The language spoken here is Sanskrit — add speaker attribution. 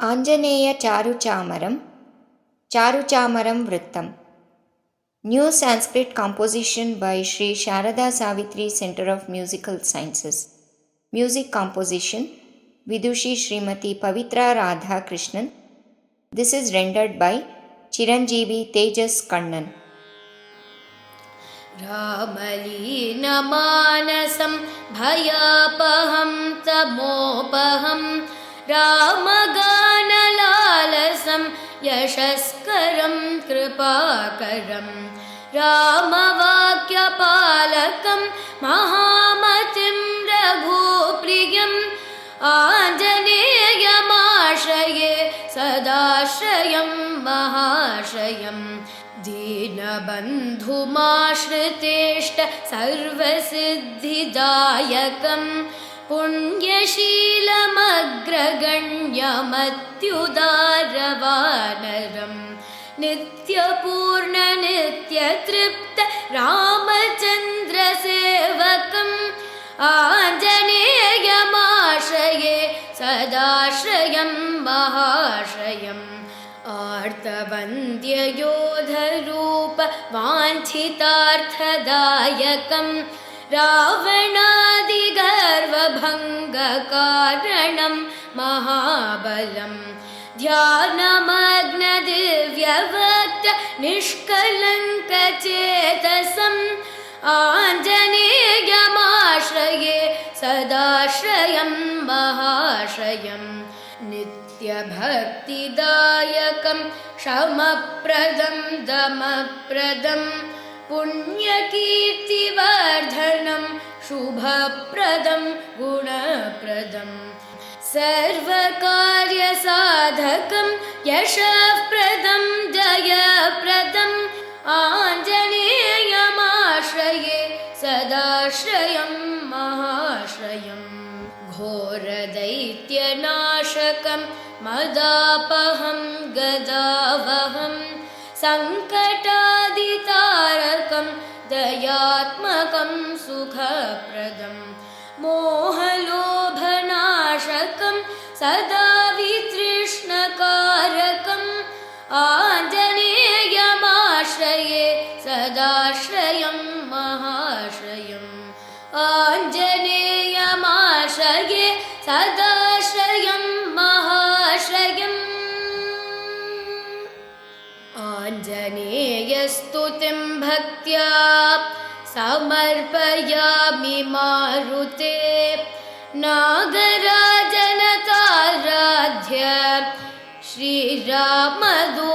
Speaker 1: Anjaneya चारुचामरं चारुचामरं वृत्तम्. New Sanskrit composition by Sri Sharada Savitri Center of Musical Sciences. Music composition Vidushi Srimati Pavitra Radha Krishnan. This is rendered by Chiranjeevi Tejas Kannan.
Speaker 2: रामलीनमानसं भयापहं तमोपहं रामगानलालसं यशस्करं कृपाकरं रामवाक्यपालकं महामतिं रघुप्रियम् आञ्जनेयमाश्रये सदाश्रयं महाश्रयम् दीनबन्धुमाश्रितेष्ट सर्वसिद्धिदायकं पुण्यशीलमग्रगण्यमत्युदारवानरं नित्यपूर्णनित्यतृप्त रामचन्द्रसेवकम् आञ्जनेयमाश्रये सदाश्रयं महाश्रयम् आर्तवन्द्ययोधरूप वाञ्छितार्थदायकं रावणादिगर्वभङ्गकारणं महाबलं ध्यानमग्नदिव्यवक्त निष्कलङ्कचेतसम् आञ्जनेयमाश्रये सदाश्रयं महाश्रयम् नित्यभक्तिदायकं क्षमप्रदं दमप्रदं पुण्यकीर्तिवर्धनं शुभप्रदं गुणप्रदं सर्वकार्यसाधकं यशप्रदं जयप्रदम् आञ्जनेयमाश्रये सदाश्रयं महाश्रयम् घोरदैत्यनाशकं मदापहं गदावहं सङ्कटादितारकं दयात्मकं सुखप्रदं मोहलोभनाशकं सदा वितृष्णकारकम् आञ्जनेयमाश्रये सदाश्रयं महाश्रयम् आञ्जनेयमाश्रये सदाश्रयं महाश्रयम् आञ्जनेयस्तुतिं भक्त्या समर्पयामि मारुते नागराजनताराध्य श्रीरामदूत